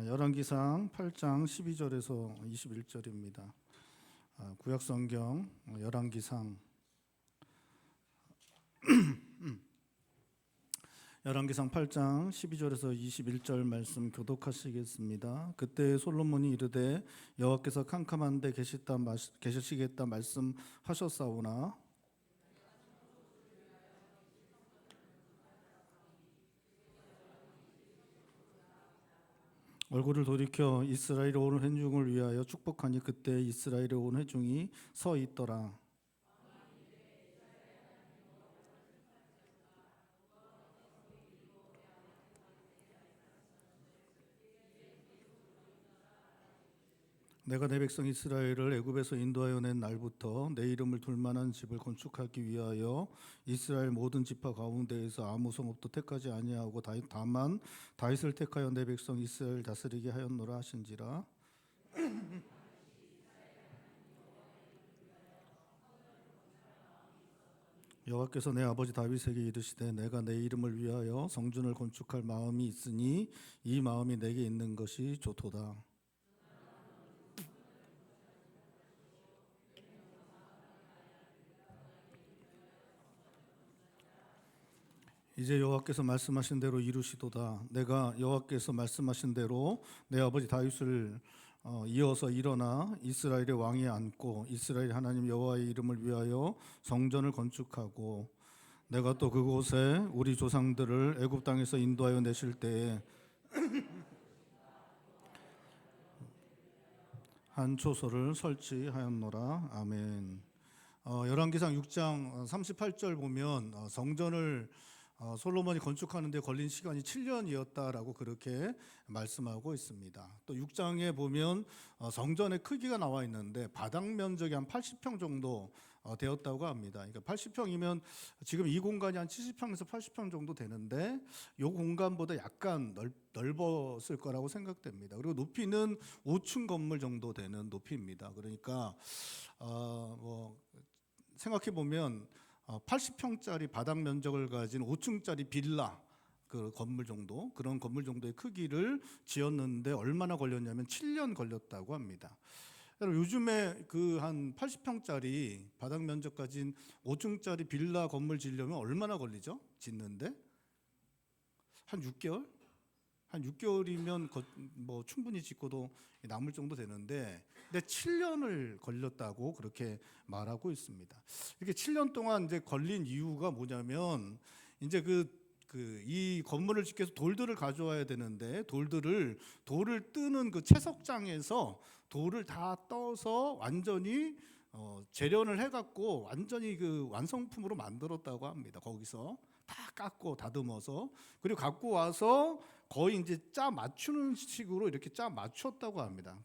열왕기상 8장 12절에서 21절입니다. 구약성경 열왕기상 8장 12절에서 21절 말씀 교독하시겠습니다. 그때 솔로몬이 이르되 여호와께서 캄캄한 데 계시겠다 말씀하셨사오나 얼굴을 돌이켜 이스라엘의 온 회중을 위하여 축복하니 그때 이스라엘의 온 회중이 서 있더라. 내가 내 백성 이스라엘을 애굽에서 인도하여 낸 날부터 내 이름을 둘 만한 집을 건축하기 위하여 이스라엘 모든 지파 가운데에서 아무 성읍도 택하지 아니하고 다만 다윗을 택하여 내 백성 이스라엘 다스리게 하였노라 하신지라. 여호와께서 내 아버지 다윗에게 이르시되 내가 내 이름을 위하여 성전을 건축할 마음이 있으니 이 마음이 내게 있는 것이 좋도다. 이제 여호와께서 말씀하신 대로 이루시도다. 내가 여호와께서 말씀하신 대로 내 아버지 다윗을 이어서 일어나 이스라엘의 왕위에 앉고 이스라엘 하나님 여호와의 이름을 위하여 성전을 건축하고 내가 또 그곳에 우리 조상들을 애굽 땅에서 인도하여 내실 때에 한 초소를 설치하였노라. 아멘. 열왕기상 6장 38절 보면 성전을 솔로몬이 건축하는 데 걸린 시간이 7년이었다라고 그렇게 말씀하고 있습니다. 또 6장에 보면 성전의 크기가 나와 있는데 바닥 면적이 한 80평 정도 되었다고 합니다. 그러니까 80평이면 지금 이 공간이 한 70평에서 80평 정도 되는데 이 공간보다 약간 넓었을 거라고 생각됩니다. 그리고 높이는 5층 건물 정도 되는 높이입니다. 그러니까 생각해 보면 80평짜리 바닥 면적을 가진 5층짜리 빌라 그 건물 정도, 그런 건물 정도의 크기를 지었는데 얼마나 걸렸냐면 7년 걸렸다고 합니다. 여러분 요즘에 그 한 80평짜리 바닥 면적 가진 5층짜리 빌라 건물 지으려면 얼마나 걸리죠? 짓는데 한 6개월? 한 6개월이면 뭐 충분히 짓고도 남을 정도 되는데, 근데 7년을 걸렸다고 그렇게 말하고 있습니다. 이렇게 7년 동안 이제 걸린 이유가 뭐냐면 이제 이 건물을 짓기 위해서 돌들을 가져와야 되는데 돌을 뜨는 그 채석장에서 돌을 다 떠서 완전히 재련을 해갖고 완전히 그 완성품으로 만들었다고 합니다. 거기서 다 깎고 다듬어서 그리고 갖고 와서 거의 이제 짜 맞추는 식으로 이렇게 짜 맞췄다고 합니다.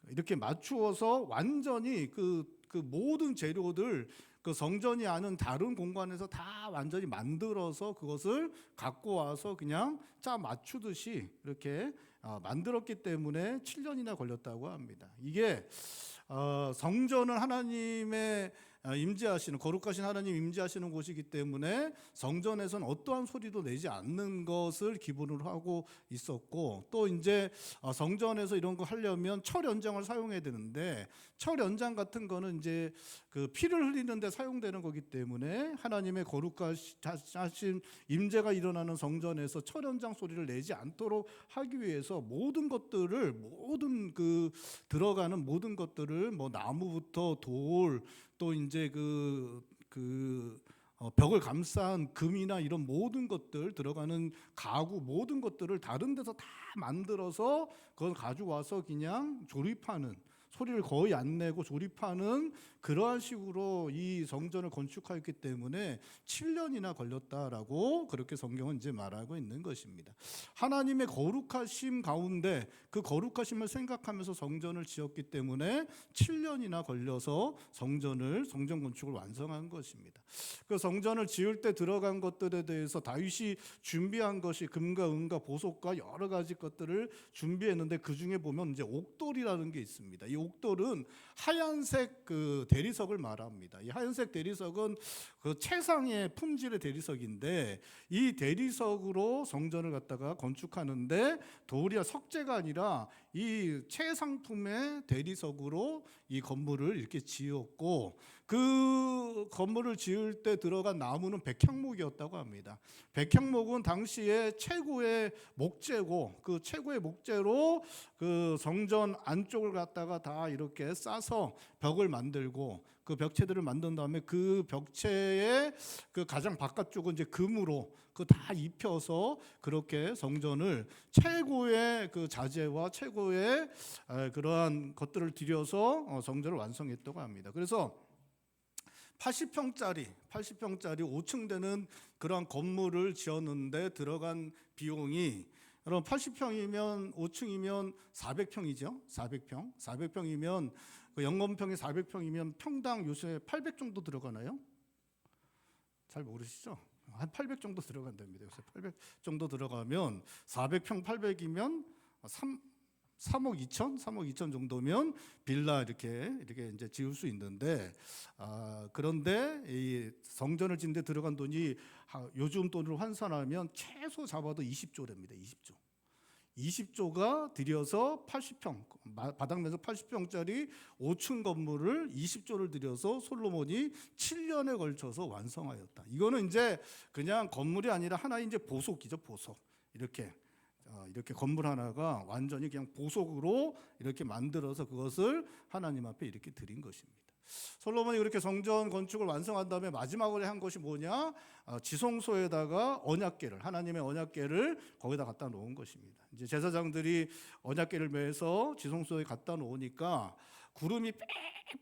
이렇게 맞추어서 완전히 그 모든 재료들 그 성전이 아닌 다른 공간에서 다 완전히 만들어서 그것을 갖고 와서 그냥 짜 맞추듯이 이렇게 만들었기 때문에 7년이나 걸렸다고 합니다. 이게 성전은 하나님의 임재하시는, 거룩하신 하나님 임재하시는 곳이기 때문에 성전에서는 어떠한 소리도 내지 않는 것을 기본으로 하고 있었고, 또 이제 성전에서 이런 거 하려면 철 연장을 사용해야 되는데 철 연장 같은 거는 이제 그 피를 흘리는데 사용되는 거기 때문에 하나님의 거룩하신 임재가 일어나는 성전에서 철 연장 소리를 내지 않도록 하기 위해서 모든 그 들어가는 모든 것들을 뭐 나무부터 돌, 또 이제 벽을 감싼 금이나 이런 모든 것들 들어가는 가구 모든 것들을 다른 데서 다 만들어서 그걸 가져와서 그냥 조립하는, 소리를 거의 안 내고 조립하는 그러한 식으로 이 성전을 건축하였기 때문에 7년이나 걸렸다라고 그렇게 성경은 이제 말하고 있는 것입니다. 하나님의 거룩하심 가운데 그 거룩하심을 생각하면서 성전을 지었기 때문에 7년이나 걸려서 성전 건축을 완성한 것입니다. 그 성전을 지을 때 들어간 것들에 대해서 다윗이 준비한 것이 금과 은과 보석과 여러 가지 것들을 준비했는데 그 중에 보면 이제 옥돌이라는 게 있습니다. 이 이 옥돌은 하얀색 그 대리석을 말합니다. 이 하얀색 대리석은 그 최상의 품질의 대리석인데, 이 대리석으로 성전을 갖다가 건축하는데 도리어 석재가 아니라 이 최상품의 대리석으로 이 건물을 이렇게 지었고, 그 건물을 지을 때 들어간 나무는 백향목이었다고 합니다. 백향목은 당시에 최고의 목재고, 그 최고의 목재로 그 성전 안쪽을 갖다가 다 이렇게 싸서 벽을 만들고, 그 벽체들을 만든 다음에 그 벽체의 그 가장 바깥쪽은 이제 금으로 그 다 입혀서 그렇게 성전을 최고의 그 자재와 최고의 그러한 것들을 들여서 성전을 완성했다고 합니다. 그래서 80평짜리 5층 되는 그런 건물을 지었는데 들어간 비용이, 여러분 80평이면 5층이면 400평이죠. 400평이면 그 영건평이 400평이면 평당 요새 800 정도 들어가나요? 잘 모르시죠? 한 800 정도 들어간답니다. 요새 800 정도 들어가면 400평 800이면 3억 2천 정도면 빌라 이렇게 이제 지을 수 있는데, 그런데 이 성전을 짓는데 들어간 돈이 요즘 돈으로 환산하면 최소 잡아도 20조랍니다. 20조가 들여서 80평 바닥 면적 80평짜리 5층 건물을 20조를 들여서 솔로몬이 7년에 걸쳐서 완성하였다. 이거는 이제 그냥 건물이 아니라 하나의 이제 보석이죠. 보석. 이렇게 건물 하나가 완전히 그냥 보석으로 이렇게 만들어서 그것을 하나님 앞에 이렇게 드린 것입니다. 솔로몬이 그렇게 성전 건축을 완성한 다음에 마지막으로 한 것이 뭐냐? 지성소에다가 언약궤를, 하나님의 언약궤를 거기다 갖다 놓은 것입니다. 이제 제사장들이 언약궤를 매서 지성소에 갖다 놓으니까 구름이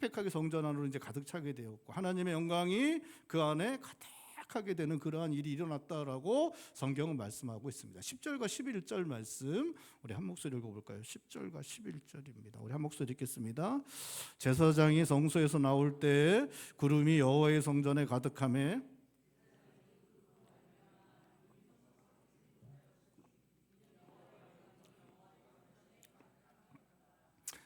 빽빽하게 성전 안으로 이제 가득 차게 되었고, 하나님의 영광이 그 안에 가득하게 되는 그러한 일이 일어났다라고 성경은 말씀하고 있습니다. 10절과 11절 말씀 우리 한 목소리 읽어볼까요? 10절과 11절입니다. 우리 한 목소리 읽겠습니다. 제사장이 성소에서 나올 때 구름이 여호와의 성전에 가득하매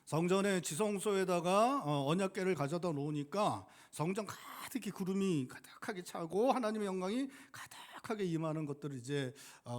성전의 지성소에다가 언약궤를 가져다 놓으니까 성전 가득히 구름이 가득하게 차고 하나님의 영광이 가득하게 임하는 것들을 이제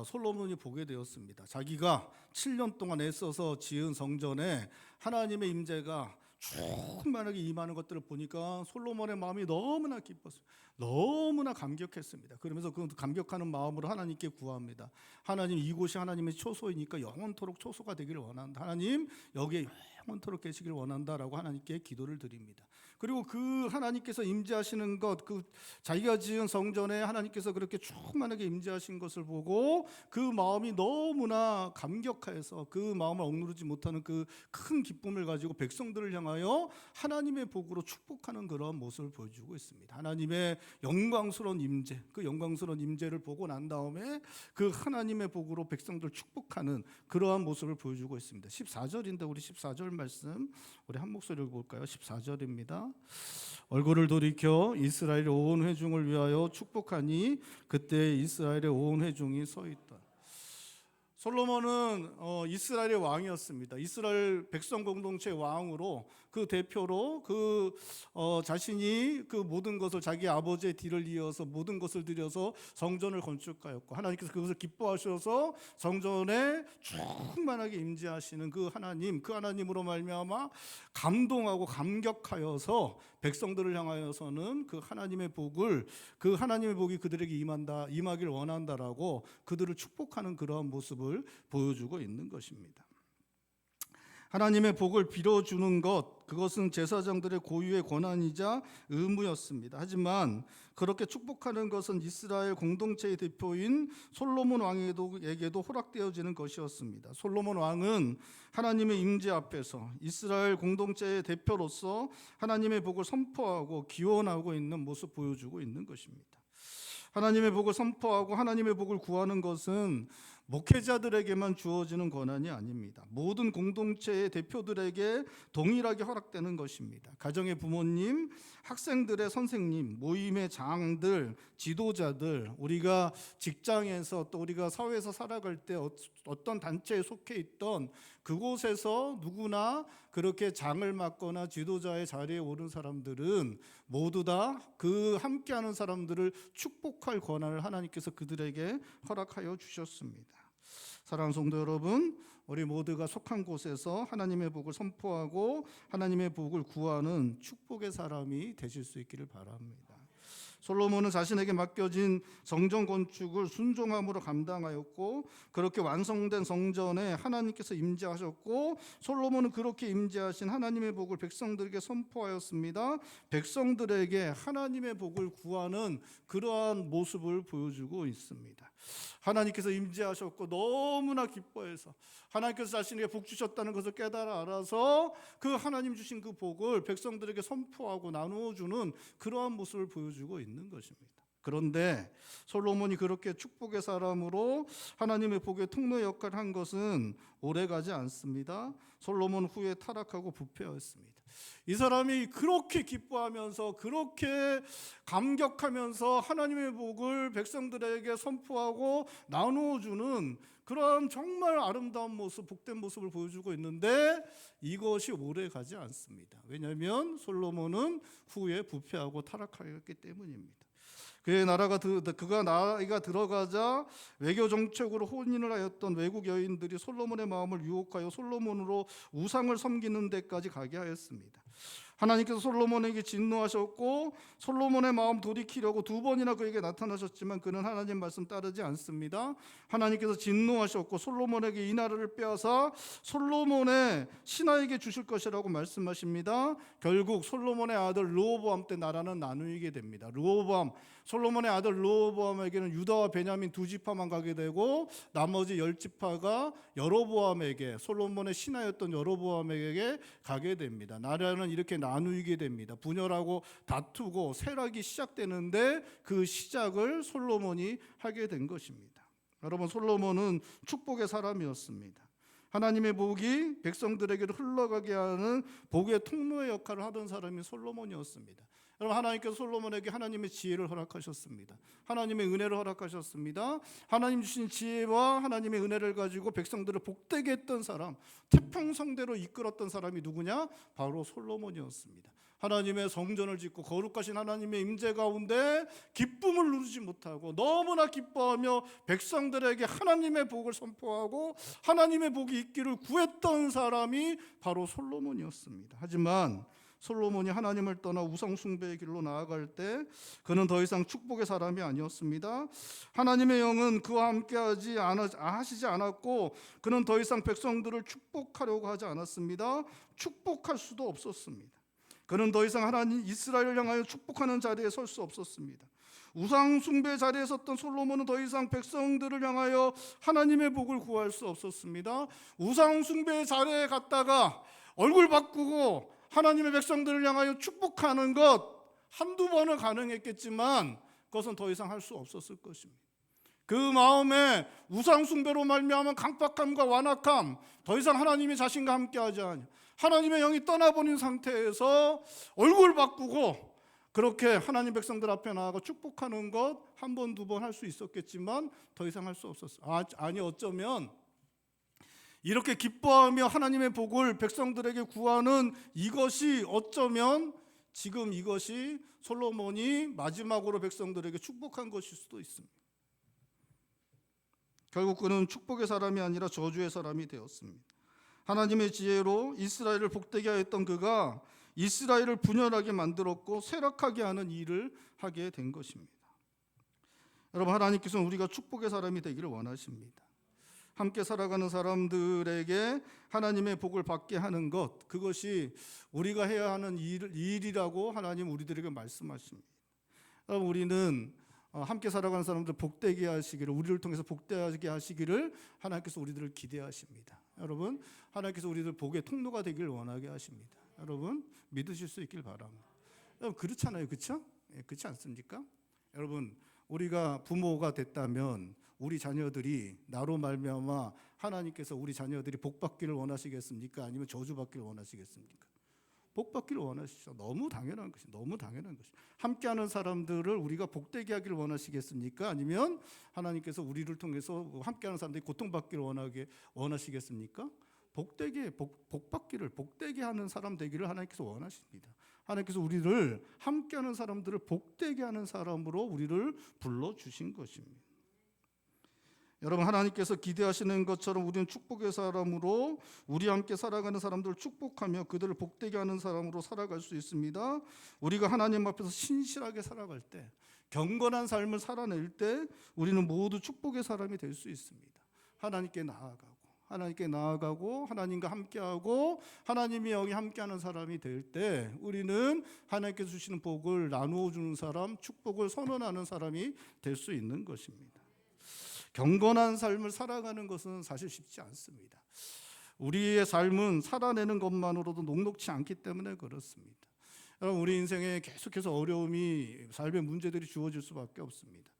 솔로몬이 보게 되었습니다. 자기가 7년 동안 애써서 지은 성전에 하나님의 임재가 충만하게 임하는 것들을 보니까 솔로몬의 마음이 너무나 기뻤어요. 너무나 감격했습니다. 그러면서 그 감격하는 마음으로 하나님께 구합니다. 하나님, 이곳이 하나님의 초소이니까 영원토록 초소가 되기를 원한다. 하나님, 여기에 영원토록 계시길 원한다라고 하나님께 기도를 드립니다. 그리고 그 하나님께서 임재하시는 것, 그 자기가 지은 성전에 하나님께서 그렇게 충만하게 임재하신 것을 보고 그 마음이 너무나 감격하여서 그 마음을 억누르지 못하는 그 큰 기쁨을 가지고 백성들을 향하여 하나님의 복으로 축복하는 그런 모습을 보여주고 있습니다. 하나님의 영광스러운 임재, 그 영광스러운 임재를 보고 난 다음에 그 하나님의 복으로 백성들을 축복하는 그러한 모습을 보여주고 있습니다. 14절인데 우리 14절 말씀 우리 한 목소리를 볼까요? 14절입니다. 얼굴을 돌이켜 이스라엘의 온 회중을 위하여 축복하니 그때 이스라엘의 온 회중이 서 있다. 솔로몬은 이스라엘의 왕이었습니다. 이스라엘 백성 공동체 왕으로, 그 대표로 자신이 그 모든 것을 자기 아버지의 뒤를 이어서 모든 것을 들여서 성전을 건축하였고, 하나님께서 그것을 기뻐하셔서 성전에 충만하게 임재하시는 그 하나님으로 말미암아 감동하고 감격하여서 백성들을 향하여서는 그 하나님의 복이 그들에게 임하길 원한다라고 그들을 축복하는 그러한 모습을 보여주고 있는 것입니다. 하나님의 복을 빌어주는 것, 그것은 제사장들의 고유의 권한이자 의무였습니다. 하지만 그렇게 축복하는 것은 이스라엘 공동체의 대표인 솔로몬 왕에게도 허락되어지는 것이었습니다. 솔로몬 왕은 하나님의 임재 앞에서 이스라엘 공동체의 대표로서 하나님의 복을 선포하고 기원하고 있는 모습 보여주고 있는 것입니다. 하나님의 복을 선포하고 하나님의 복을 구하는 것은 목회자들에게만 주어지는 권한이 아닙니다. 모든 공동체의 대표들에게 동일하게 허락되는 것입니다. 가정의 부모님, 학생들의 선생님, 모임의 장들, 지도자들, 우리가 직장에서 또 우리가 사회에서 살아갈 때 어떤 단체에 속해 있던 그곳에서 누구나 그렇게 장을 맡거나 지도자의 자리에 오른 사람들은 모두 다 그 함께하는 사람들을 축복할 권한을 하나님께서 그들에게 허락하여 주셨습니다. 사랑하는 성도 여러분, 우리 모두가 속한 곳에서 하나님의 복을 선포하고 하나님의 복을 구하는 축복의 사람이 되실 수 있기를 바랍니다. 솔로몬은 자신에게 맡겨진 성전 건축을 순종함으로 감당하였고, 그렇게 완성된 성전에 하나님께서 임재하셨고, 솔로몬은 그렇게 임재하신 하나님의 복을 백성들에게 선포하였습니다. 백성들에게 하나님의 복을 구하는 그러한 모습을 보여주고 있습니다. 하나님께서 임재하셨고 너무나 기뻐해서 하나님께서 자신에게 복 주셨다는 것을 깨달아 알아서 그 하나님 주신 그 복을 백성들에게 선포하고 나누어주는 그러한 모습을 보여주고 있는 것입니다. 그런데 솔로몬이 그렇게 축복의 사람으로 하나님의 복의 통로 역할을 한 것은 오래가지 않습니다. 솔로몬 후에 타락하고 부패하였습니다. 이 사람이 그렇게 기뻐하면서 그렇게 감격하면서 하나님의 복을 백성들에게 선포하고 나누어주는 그런 정말 아름다운 모습, 복된 모습을 보여주고 있는데 이것이 오래가지 않습니다. 왜냐하면 솔로몬은 후에 부패하고 타락하였기 때문입니다. 그가 나이가 들어가자 외교 정책으로 혼인을 하였던 외국 여인들이 솔로몬의 마음을 유혹하여 솔로몬으로 우상을 섬기는 데까지 가게 하였습니다. 하나님께서 솔로몬에게 진노하셨고 솔로몬의 마음 돌이키려고 2번이나 그에게 나타나셨지만 그는 하나님 말씀 따르지 않습니다. 하나님께서 진노하셨고 솔로몬에게 이 나라를 빼앗아 솔로몬의 신하에게 주실 것이라고 말씀하십니다. 결국 솔로몬의 아들 르호보암 때 나라는 나누게 됩니다. 솔로몬의 아들 르호보암에게는 유다와 베냐민 2지파만 가게 되고 나머지 10지파가 여로보암에게, 솔로몬의 신하였던 여로보암에게 가게 됩니다. 나라는 이렇게 나누게 됩니다. 분열하고 다투고 세락이 시작되는데 그 시작을 솔로몬이 하게 된 것입니다. 여러분, 솔로몬은 축복의 사람이었습니다. 하나님의 복이 백성들에게로 흘러가게 하는 복의 통로의 역할을 하던 사람이 솔로몬이었습니다. 여러분, 하나님께서 솔로몬에게 하나님의 지혜를 허락하셨습니다. 하나님의 은혜를 허락하셨습니다. 하나님 주신 지혜와 하나님의 은혜를 가지고 백성들을 복되게 했던 사람, 태평성대로 이끌었던 사람이 누구냐? 바로 솔로몬이었습니다. 하나님의 성전을 짓고 거룩하신 하나님의 임재 가운데 기쁨을 누리지 못하고 너무나 기뻐하며 백성들에게 하나님의 복을 선포하고 하나님의 복이 있기를 구했던 사람이 바로 솔로몬이었습니다. 하지만 솔로몬이 하나님을 떠나 우상 숭배의 길로 나아갈 때 그는 더 이상 축복의 사람이 아니었습니다. 하나님의 영은 그와 함께 하시지 않았고 그는 더 이상 백성들을 축복하려고 하지 않았습니다. 축복할 수도 없었습니다. 그는 더 이상 하나님 이스라엘을 향하여 축복하는 자리에 설 수 없었습니다. 우상 숭배 자리에 섰던 솔로몬은 더 이상 백성들을 향하여 하나님의 복을 구할 수 없었습니다. 우상 숭배 자리에 갔다가 얼굴 바꾸고 하나님의 백성들을 향하여 축복하는 것 한두 번은 가능했겠지만 그것은 더 이상 할 수 없었을 것입니다. 그 마음에 우상 숭배로 말미암은 강박함과 완악함, 더 이상 하나님이 자신과 함께하지 않아 하나님의 영이 떠나버린 상태에서 얼굴 바꾸고 그렇게 하나님 백성들 앞에 나아가 축복하는 것 한 번, 2번 할 수 있었겠지만 더 이상 할 수 없었어요. 아니 어쩌면 이렇게 기뻐하며 하나님의 복을 백성들에게 구하는 이것이 어쩌면 지금 이것이 솔로몬이 마지막으로 백성들에게 축복한 것일 수도 있습니다. 결국 그는 축복의 사람이 아니라 저주의 사람이 되었습니다. 하나님의 지혜로 이스라엘을 복되게 하였던 그가 이스라엘을 분열하게 만들었고 쇠락하게 하는 일을 하게 된 것입니다. 여러분, 하나님께서는 우리가 축복의 사람이 되기를 원하십니다. 함께 살아가는 사람들에게 하나님의 복을 받게 하는 것, 그것이 우리가 해야 하는 일이라고 하나님 우리들에게 말씀하십니다. 여러분, 우리는 함께 살아가는 사람들 복되게 하시기를, 우리를 통해서 복되게 하시기를 하나님께서 우리들을 기대하십니다. 여러분, 하나님께서 우리들 복의 통로가 되기를 원하게 하십니다. 여러분, 믿으실 수 있길 바랍니다. 여러분, 그렇잖아요, 그렇죠? 그렇지 않습니까? 여러분, 우리가 부모가 됐다면 우리 자녀들이 나로 말미암아 하나님께서 우리 자녀들이 복 받기를 원하시겠습니까? 아니면 저주 받기를 원하시겠습니까? 복 받기를 원하시죠. 너무 당연한 것이, 너무 당연한 것이. 함께하는 사람들을 우리가 복되게 하기를 원하시겠습니까? 아니면 하나님께서 우리를 통해서 함께하는 사람들이 고통받기를 원하시겠습니까? 복되게 복 받기를, 복되게 하는 사람 되기를 하나님께서 원하십니다. 하나님께서 우리를 함께하는 사람들을 복되게 하는 사람으로 우리를 불러 주신 것입니다. 여러분, 하나님께서 기대하시는 것처럼 우리는 축복의 사람으로 우리 함께 살아가는 사람들을 축복하며 그들을 복되게 하는 사람으로 살아갈 수 있습니다. 우리가 하나님 앞에서 신실하게 살아갈 때, 경건한 삶을 살아낼 때 우리는 모두 축복의 사람이 될 수 있습니다. 하나님께 나아가고 하나님과 함께하고 하나님이 여기 함께하는 사람이 될 때 우리는 하나님께서 주시는 복을 나누어 주는 사람, 축복을 선언하는 사람이 될 수 있는 것입니다. 경건한 삶을 살아가는 것은 사실 쉽지 않습니다. 우리의 삶은 살아내는 것만으로도 녹록지 않기 때문에 그렇습니다. 여러분, 우리 인생에 계속해서 어려움이, 삶의 문제들이 주어질 수밖에 없습니다.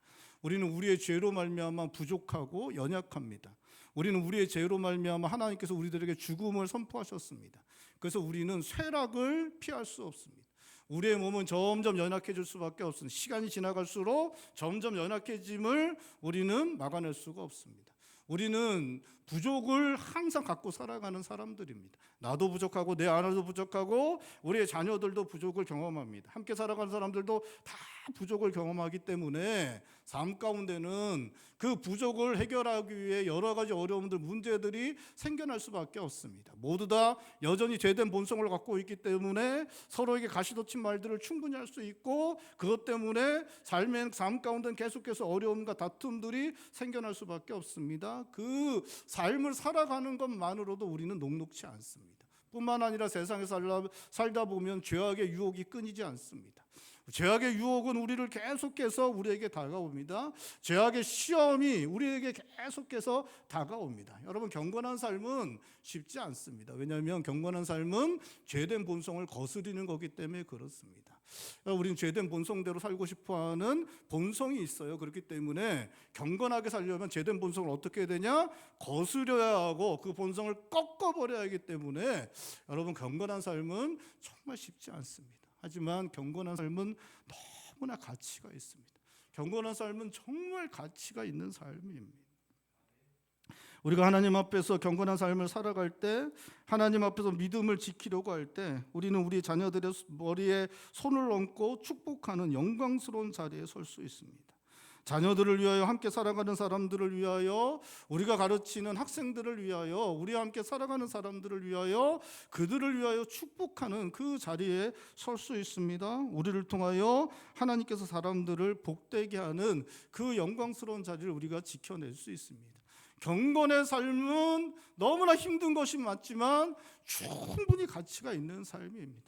우리는 우리의 죄로 말미암아 부족하고 연약합니다. 우리는 우리의 죄로 말미암아 하나님께서 우리들에게 죽음을 선포하셨습니다. 그래서 우리는 쇠락을 피할 수 없습니다. 우리의 몸은 점점 연약해질 수밖에 없습니다. 시간이 지나갈수록 점점 연약해짐을 우리는 막아낼 수가 없습니다. 우리는 부족을 항상 갖고 살아가는 사람들입니다. 나도 부족하고 내 아내도 부족하고 우리의 자녀들도 부족을 경험합니다. 함께 살아가는 사람들도 다 부족을 경험하기 때문에 삶 가운데는 그 부족을 해결하기 위해 여러 가지 어려움들, 문제들이 생겨날 수밖에 없습니다. 모두 다 여전히 죄된 본성을 갖고 있기 때문에 서로에게 가시돋친 말들을 충분히 할 수 있고, 그것 때문에 삶 가운데는 계속해서 어려움과 다툼들이 생겨날 수밖에 없습니다. 그 삶을 살아가는 것만으로도 우리는 녹록지 않습니다. 뿐만 아니라 세상에 살다 보면 죄악의 유혹이 끊이지 않습니다. 죄악의 유혹은 우리를 계속해서 우리에게 다가옵니다. 죄악의 시험이 우리에게 계속해서 다가옵니다. 여러분, 경건한 삶은 쉽지 않습니다. 왜냐하면 경건한 삶은 죄된 본성을 거스리는 거기 때문에 그렇습니다. 우리는 죄된 본성대로 살고 싶어하는 본성이 있어요. 그렇기 때문에 경건하게 살려면 죄된 본성을 어떻게 해야 되냐? 거스려야 하고 그 본성을 꺾어버려야 하기 때문에 여러분, 경건한 삶은 정말 쉽지 않습니다. 하지만 경건한 삶은 너무나 가치가 있습니다. 경건한 삶은 정말 가치가 있는 삶입니다. 우리가 하나님 앞에서 경건한 삶을 살아갈 때, 하나님 앞에서 믿음을 지키려고 할 때 우리는 우리 자녀들의 머리에 손을 얹고 축복하는 영광스러운 자리에 설 수 있습니다. 자녀들을 위하여, 함께 살아가는 사람들을 위하여, 우리가 가르치는 학생들을 위하여, 우리와 함께 살아가는 사람들을 위하여, 그들을 위하여 축복하는 그 자리에 설 수 있습니다. 우리를 통하여 하나님께서 사람들을 복되게 하는 그 영광스러운 자리를 우리가 지켜낼 수 있습니다. 경건의 삶은 너무나 힘든 것이 맞지만 충분히 가치가 있는 삶입니다.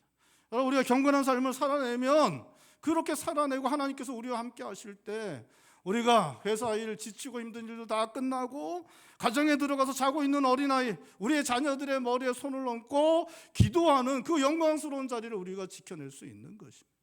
우리가 경건한 삶을 살아내면, 그렇게 살아내고 하나님께서 우리와 함께 하실 때, 우리가 회사 일, 지치고 힘든 일도 다 끝나고 가정에 들어가서 자고 있는 어린아이, 우리의 자녀들의 머리에 손을 얹고 기도하는 그 영광스러운 자리를 우리가 지켜낼 수 있는 것입니다.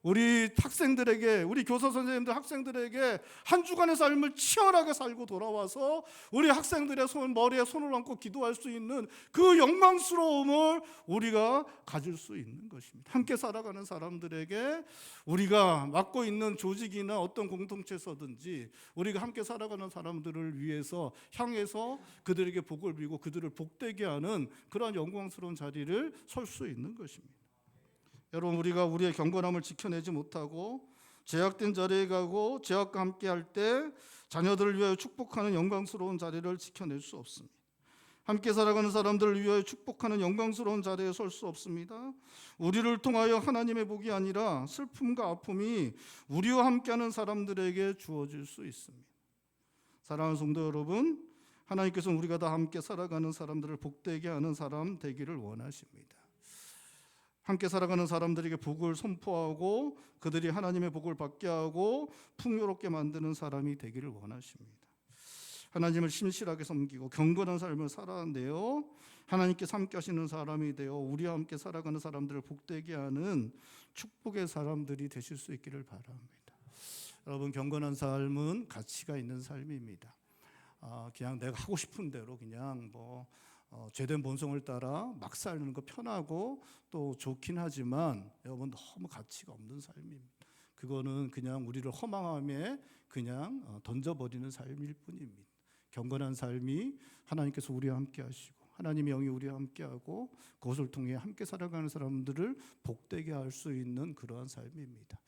우리 학생들에게, 우리 교사 선생님들 학생들에게 한 주간의 삶을 치열하게 살고 돌아와서 우리 학생들의 머리에 손을 얹고 기도할 수 있는 그 영광스러움을 우리가 가질 수 있는 것입니다. 함께 살아가는 사람들에게, 우리가 맡고 있는 조직이나 어떤 공동체에서든지 우리가 함께 살아가는 사람들을 위해서 향해서 그들에게 복을 빌고 그들을 복되게 하는 그러한 영광스러운 자리를 설 수 있는 것입니다. 여러분, 우리가 우리의 경건함을 지켜내지 못하고 제약된 자리에 가고 제약과 함께 할 때 자녀들을 위하여 축복하는 영광스러운 자리를 지켜낼 수 없습니다. 함께 살아가는 사람들을 위하여 축복하는 영광스러운 자리에 설 수 없습니다. 우리를 통하여 하나님의 복이 아니라 슬픔과 아픔이 우리와 함께하는 사람들에게 주어질 수 있습니다. 사랑하는 성도 여러분, 하나님께서는 우리가 다 함께 살아가는 사람들을 복되게 하는 사람 되기를 원하십니다. 함께 살아가는 사람들에게 복을 선포하고 그들이 하나님의 복을 받게 하고 풍요롭게 만드는 사람이 되기를 원하십니다. 하나님을 신실하게 섬기고 경건한 삶을 살아내어 하나님께 함께 하시는 사람이 되어 우리와 함께 살아가는 사람들을 복되게 하는 축복의 사람들이 되실 수 있기를 바랍니다. 여러분, 경건한 삶은 가치가 있는 삶입니다. 그냥 내가 하고 싶은 대로 그냥 죄된 본성을 따라 막 사는 거 편하고 또 좋긴 하지만 여러분, 너무 가치가 없는 삶입니다. 그거는 그냥 우리를 허망함에 그냥 던져버리는 삶일 뿐입니다. 경건한 삶이 하나님께서 우리와 함께 하시고 하나님의 영이 우리와 함께하고 그것을 통해 함께 살아가는 사람들을 복되게 할 수 있는 그러한 삶입니다.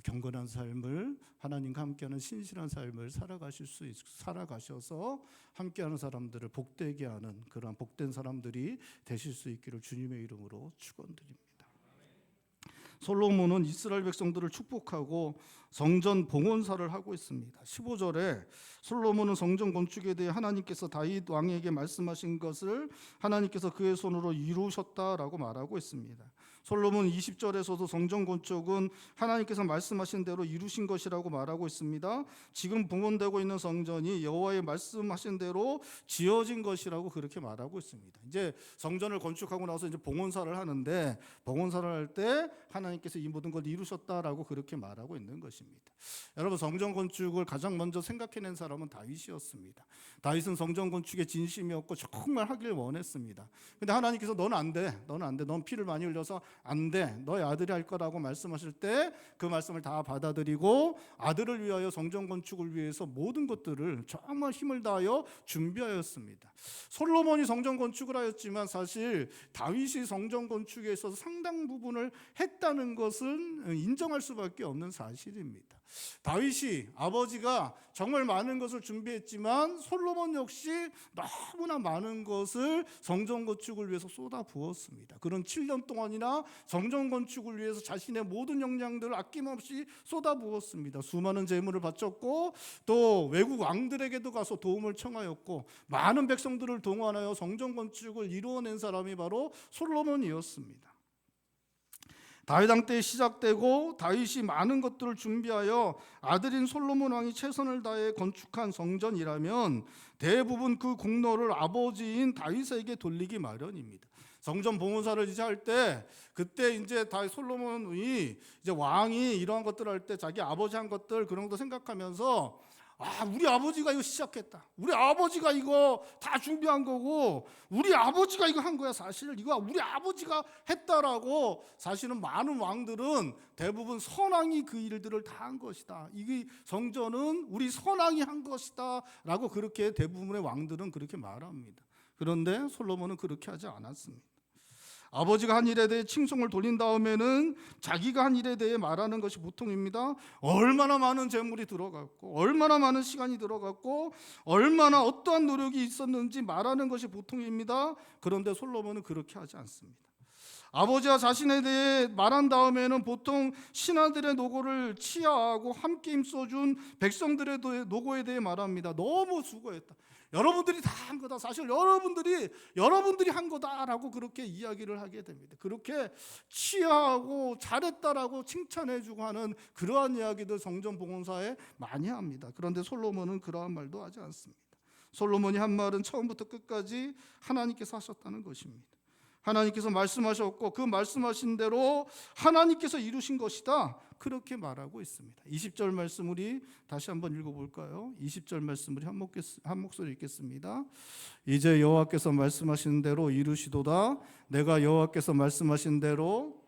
경건한 삶을, 하나님과 함께하는 신실한 삶을 살아가셔서 함께하는 사람들을 복되게 하는 그러한 복된 사람들이 되실 수 있기를 주님의 이름으로 축원드립니다. 솔로몬은 이스라엘 백성들을 축복하고 성전 봉헌사를 하고 있습니다. 15절에 솔로몬은 성전 건축에 대해 하나님께서 다윗 왕에게 말씀하신 것을 하나님께서 그의 손으로 이루셨다라고 말하고 있습니다. 솔로몬 20절에서도 성전 건축은 하나님께서 말씀하신 대로 이루신 것이라고 말하고 있습니다. 지금 봉헌되고 있는 성전이 여호와의 말씀하신 대로 지어진 것이라고 그렇게 말하고 있습니다. 이제 성전을 건축하고 나서 이제 봉헌사를 하는데, 봉헌사를 할 때 하나님께서 이 모든 걸 이루셨다라고 그렇게 말하고 있는 것입니다. 여러분, 성전 건축을 가장 먼저 생각해낸 사람은 다윗이었습니다. 다윗은 성전 건축에 진심이었고 정말 하길 원했습니다. 근데 하나님께서 너는 안 돼, 넌 피를 많이 흘려서 안 돼, 너의 아들이 할 거라고 말씀하실 때 그 말씀을 다 받아들이고 아들을 위하여 성전 건축을 위해서 모든 것들을 정말 힘을 다하여 준비하였습니다. 솔로몬이 성전 건축을 하였지만 사실 다윗이 성전 건축에 있어서 상당 부분을 했다는 것은 인정할 수밖에 없는 사실입니다. 다윗이 아버지가 정말 많은 것을 준비했지만 솔로몬 역시 너무나 많은 것을 성전 건축을 위해서 쏟아 부었습니다. 그런 7년 동안이나 성전 건축을 위해서 자신의 모든 역량들을 아낌없이 쏟아 부었습니다. 수많은 재물을 바쳤고 또 외국 왕들에게도 가서 도움을 청하였고 많은 백성들을 동원하여 성전 건축을 이루어낸 사람이 바로 솔로몬이었습니다. 다윗 왕 때 시작되고 다윗이 많은 것들을 준비하여 아들인 솔로몬 왕이 최선을 다해 건축한 성전이라면 대부분 그 공로를 아버지인 다윗에게 돌리기 마련입니다. 성전 봉헌사를 이제 할 때 그때 이제 솔로몬이 이제 왕이 이러한 것들을 할 때 자기 아버지 한 것들 그런 것도 생각하면서 우리 아버지가 이거 시작했다. 우리 아버지가 이거 다 준비한 거고 우리 아버지가 이거 한 거야. 사실 이거 우리 아버지가 했다라고 사실은 많은 왕들은 대부분 선왕이 그 일들을 다 한 것이다. 이 성전은 우리 선왕이 한 것이다 라고 그렇게 대부분의 왕들은 그렇게 말합니다. 그런데 솔로몬은 그렇게 하지 않았습니다. 아버지가 한 일에 대해 칭송을 돌린 다음에는 자기가 한 일에 대해 말하는 것이 보통입니다. 얼마나 많은 재물이 들어갔고 얼마나 많은 시간이 들어갔고 얼마나 어떠한 노력이 있었는지 말하는 것이 보통입니다. 그런데 솔로몬은 그렇게 하지 않습니다. 아버지와 자신에 대해 말한 다음에는 보통 신하들의 노고를 치하하고 함께 힘써준 백성들의 노고에 대해 말합니다. 너무 수고했다. 여러분들이 다 한 거다. 사실 여러분들이 한 거다라고 그렇게 이야기를 하게 됩니다. 그렇게 치하하고 잘했다라고 칭찬해주고 하는 그러한 이야기들 성전 봉헌사에 많이 합니다. 그런데 솔로몬은 그러한 말도 하지 않습니다. 솔로몬이 한 말은 처음부터 끝까지 하나님께서 하셨다는 것입니다. 하나님께서 말씀하셨고 그 말씀하신 대로 하나님께서 이루신 것이다. 그렇게 말하고 있습니다. 20절 말씀 우리 다시 한번 읽어볼까요? 20절 말씀 우리 한 목소리 읽겠습니다. 이제 여호와께서 말씀하신 대로 이루시도다. 내가 여호와께서 말씀하신 대로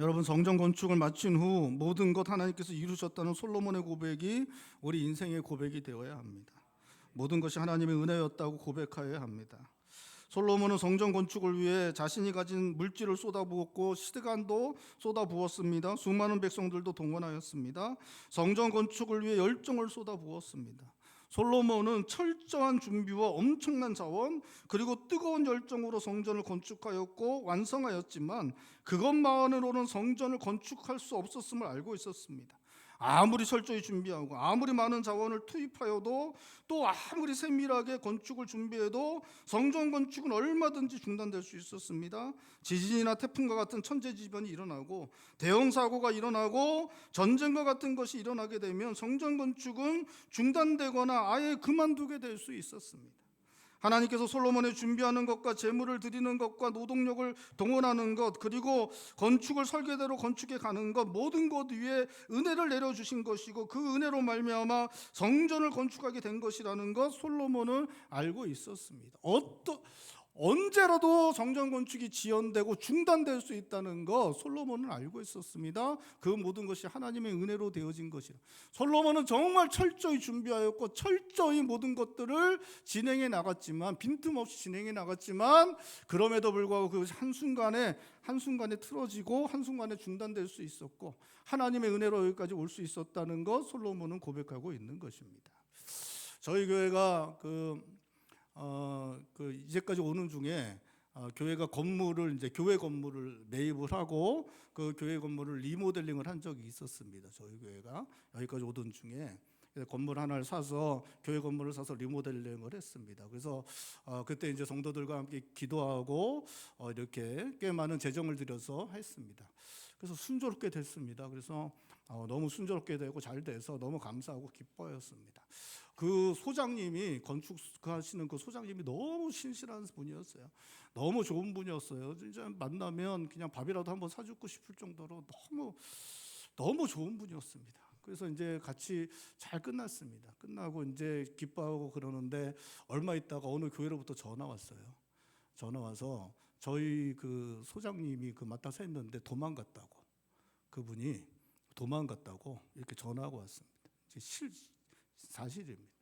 여러분, 성전 건축을 마친 후 모든 것 하나님께서 이루셨다는 솔로몬의 고백이 우리 인생의 고백이 되어야 합니다. 모든 것이 하나님의 은혜였다고 고백하여야 합니다. 솔로몬은 성전 건축을 위해 자신이 가진 물질을 쏟아부었고 시간도 쏟아부었습니다. 수많은 백성들도 동원하였습니다. 성전 건축을 위해 열정을 쏟아부었습니다. 솔로몬은 철저한 준비와 엄청난 자원 그리고 뜨거운 열정으로 성전을 건축하였고 완성하였지만 그것만으로는 성전을 건축할 수 없었음을 알고 있었습니다. 아무리 철저히 준비하고 아무리 많은 자원을 투입하여도 또 아무리 세밀하게 건축을 준비해도 성전 건축은 얼마든지 중단될 수 있었습니다. 지진이나 태풍과 같은 천재지변이 일어나고 대형 사고가 일어나고 전쟁과 같은 것이 일어나게 되면 성전 건축은 중단되거나 아예 그만두게 될 수 있었습니다. 하나님께서 솔로몬의 준비하는 것과 재물을 드리는 것과 노동력을 동원하는 것, 그리고 건축을 설계대로 건축해 가는 것, 모든 것 위에 은혜를 내려주신 것이고 그 은혜로 말미암아 성전을 건축하게 된 것이라는 것 솔로몬은 알고 있었습니다. 언제라도 성전 건축이 지연되고 중단될 수 있다는 것 솔로몬은 알고 있었습니다. 그 모든 것이 하나님의 은혜로 되어진 것이라. 솔로몬은 정말 철저히 준비하였고 철저히 모든 것들을 진행해 나갔지만, 빈틈없이 진행해 나갔지만, 그럼에도 불구하고 그 한순간에 틀어지고 한순간에 중단될 수 있었고 하나님의 은혜로 여기까지 올 수 있었다는 것 솔로몬은 고백하고 있는 것입니다. 저희 교회가 이제까지 오는 중에 교회가 교회 건물을 매입을 하고 그 교회 건물을 리모델링을 한 적이 있었습니다. 저희 교회가 여기까지 오던 중에 건물 하나를 사서 교회 건물을 사서 리모델링을 했습니다. 그래서 그때 이제 성도들과 함께 기도하고 이렇게 꽤 많은 재정을 들여서 했습니다. 그래서 순조롭게 됐습니다. 그래서 너무 순조롭게 되고 잘 돼서 너무 감사하고 기뻐했습니다. 그 소장님이 건축하시는 그 소장님이 너무 신실한 분이었어요. 너무 좋은 분이었어요. 진짜 만나면 그냥 밥이라도 한번 사주고 싶을 정도로 너무 좋은 분이었습니다. 그래서 이제 같이 잘 끝났습니다. 끝나고 이제 기뻐하고 그러는데 얼마 있다가 어느 교회로부터 전화 왔어요. 전화 와서 저희 그 소장님이 그 맡아서 했는데 도망갔다고, 그분이 도망갔다고 이렇게 전화가 왔습니다. 사실입니다.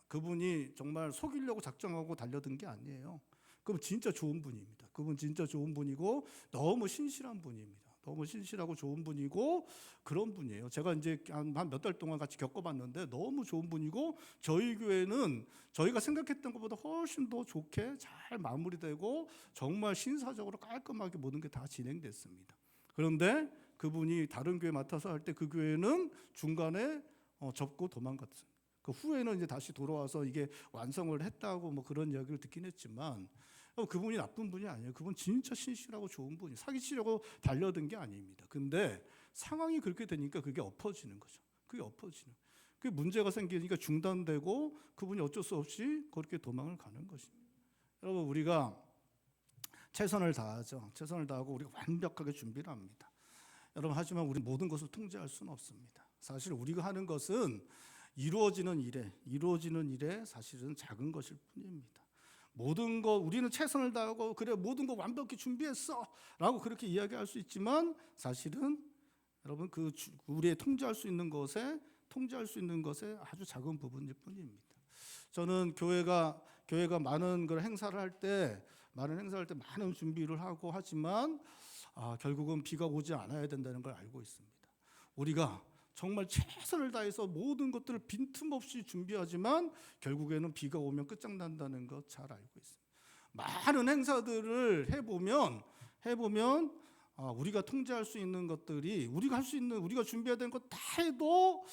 그분이 정말 속이려고 작정하고 달려든 게 아니에요. 그분 진짜 좋은 분입니다. 그분 진짜 좋은 분이고 너무 신실한 분입니다. 너무 신실하고 좋은 분이고 그런 분이에요. 제가 이제 한 몇 달 동안 같이 겪어봤는데 너무 좋은 분이고 저희 교회는 저희가 생각했던 것보다 훨씬 더 좋게 잘 마무리되고 정말 신사적으로 깔끔하게 모든 게 다 진행됐습니다. 그런데 그분이 다른 교회 맡아서 할 때 그 교회는 중간에 접고 도망갔어요. 그 후에는 이제 다시 돌아와서 이게 완성을 했다고 뭐 그런 이야기를 듣긴 했지만 그분이 나쁜 분이 아니에요. 그분 진짜 신실하고 좋은 분이 사기치려고 달려든 게 아닙니다. 근데 상황이 그렇게 되니까 그게 엎어지는 거죠. 그게 문제가 생기니까 중단되고 그분이 어쩔 수 없이 그렇게 도망을 가는 것입니다. 여러분, 우리가 최선을 다하죠. 최선을 다하고 우리가 완벽하게 준비를 합니다. 여러분, 하지만 우리 모든 것을 통제할 수는 없습니다. 사실 우리가 하는 것은 이루어지는 일에 사실은 작은 것일 뿐입니다. 모든 것 우리는 최선을 다하고 그래 모든 것 완벽히 준비했어라고 그렇게 이야기할 수 있지만 사실은 여러분 우리의 통제할 수 있는 것에 아주 작은 부분일 뿐입니다. 저는 교회가 많은 걸 행사를 할 때 많은 준비를 하고 하지만 결국은 비가 오지 않아야 된다는 걸 알고 있습니다. 우리가 정말 최선을 다해서 모든 것들을 빈틈없이 준비하지만 결국에는 비가 오면 끝장난다는 것 잘 알고 있습니다. 많은 행사들을 해보면 우리가 통제할 수 있는 것들이 우리가 준비해야 되는 것 다 해도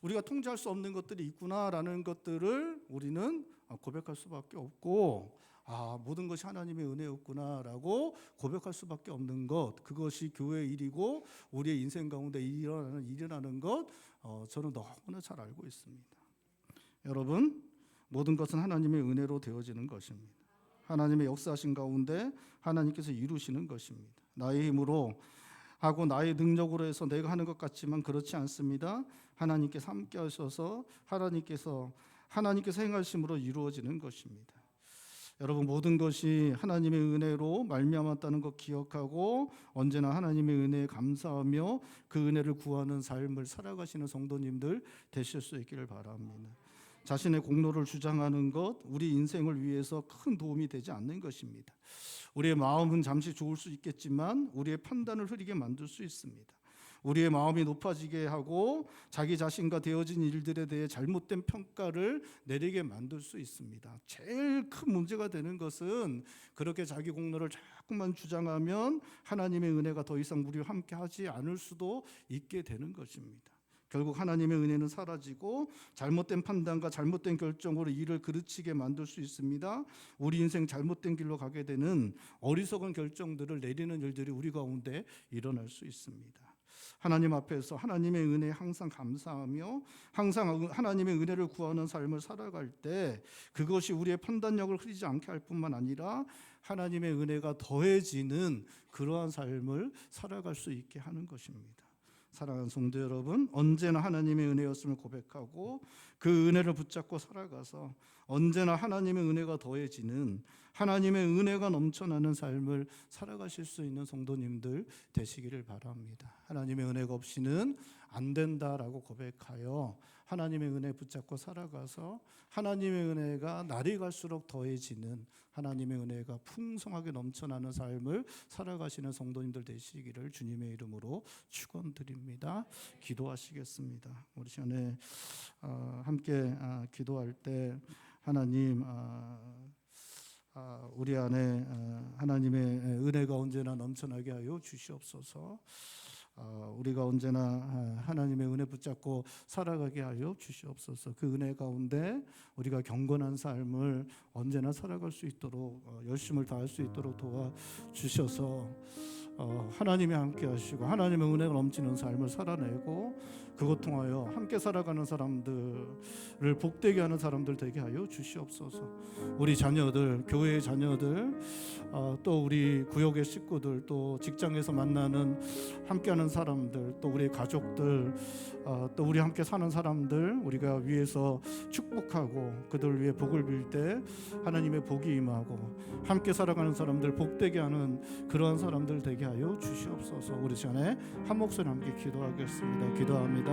우리가 통제할 수 없는 것들이 있구나라는 것들을 우리는 고백할 수밖에 없고 모든 것이 하나님의 은혜였구나라고 고백할 수밖에 없는 것, 그것이 교회의 일이고 우리의 인생 가운데 일어나는 것 저는 너무나 잘 알고 있습니다. 여러분, 모든 것은 하나님의 은혜로 되어지는 것입니다. 하나님의 역사하신 가운데 하나님께서 이루시는 것입니다. 나의 힘으로 하고 나의 능력으로 해서 내가 하는 것 같지만 그렇지 않습니다. 하나님께서 함께 하셔서 하나님께서 행하심으로 이루어지는 것입니다. 여러분, 모든 것이 하나님의 은혜로 말미암았다는 것 기억하고 언제나 하나님의 은혜에 감사하며 그 은혜를 구하는 삶을 살아가시는 성도님들 되실 수 있기를 바랍니다. 자신의 공로를 주장하는 것 우리 인생을 위해서 큰 도움이 되지 않는 것입니다. 우리의 마음은 잠시 좋을 수 있겠지만 우리의 판단을 흐리게 만들 수 있습니다. 우리의 마음이 높아지게 하고 자기 자신과 되어진 일들에 대해 잘못된 평가를 내리게 만들 수 있습니다. 제일 큰 문제가 되는 것은 그렇게 자기 공로를 자꾸만 주장하면 하나님의 은혜가 더 이상 우리와 함께 하지 않을 수도 있게 되는 것입니다. 결국 하나님의 은혜는 사라지고 잘못된 판단과 잘못된 결정으로 일을 그르치게 만들 수 있습니다. 우리 인생 잘못된 길로 가게 되는 어리석은 결정들을 내리는 일들이 우리 가운데 일어날 수 있습니다. 하나님 앞에서 하나님의 은혜에 항상 감사하며 항상 하나님의 은혜를 구하는 삶을 살아갈 때 그것이 우리의 판단력을 흐리지 않게 할 뿐만 아니라 하나님의 은혜가 더해지는 그러한 삶을 살아갈 수 있게 하는 것입니다. 사랑하는 성도 여러분, 언제나 하나님의 은혜였음을 고백하고 그 은혜를 붙잡고 살아가서 언제나 하나님의 은혜가 더해지는 하나님의 은혜가 넘쳐나는 삶을 살아가실 수 있는 성도님들 되시기를 바랍니다. 하나님의 은혜가 없이는 안 된다라고 고백하여 하나님의 은혜 붙잡고 살아가서 하나님의 은혜가 날이 갈수록 더해지는 하나님의 은혜가 풍성하게 넘쳐나는 삶을 살아가시는 성도님들 되시기를 주님의 이름으로 축원드립니다. 기도하시겠습니다. 우리 시간에 함께 기도할 때 하나님 우리 안에 하나님의 은혜가 언제나 넘쳐나게 하여 주시옵소서. 우리가 언제나 하나님의 은혜 붙잡고 살아가게 하여 주시옵소서. 그 은혜 가운데 우리가 경건한 삶을 언제나 살아갈 수 있도록 열심을 다할 수 있도록 도와주셔서 하나님이 함께 하시고 하나님의 은혜가 넘치는 삶을 살아내고 그것 통하여 함께 살아가는 사람들을 복되게 하는 사람들 되게 하여 주시옵소서. 우리 자녀들, 교회의 자녀들, 또 우리 구역의 식구들, 또 직장에서 만나는 함께하는 사람들, 또 우리 가족들, 또 우리 함께 사는 사람들 우리가 위해서 축복하고 그들 위해 복을 빌 때 하나님의 복이 임하고 함께 살아가는 사람들 복되게 하는 그러한 사람들 되게 하여 주시옵소서. 우리 시간에 한 목소리 함께 기도하겠습니다. 기도합니다.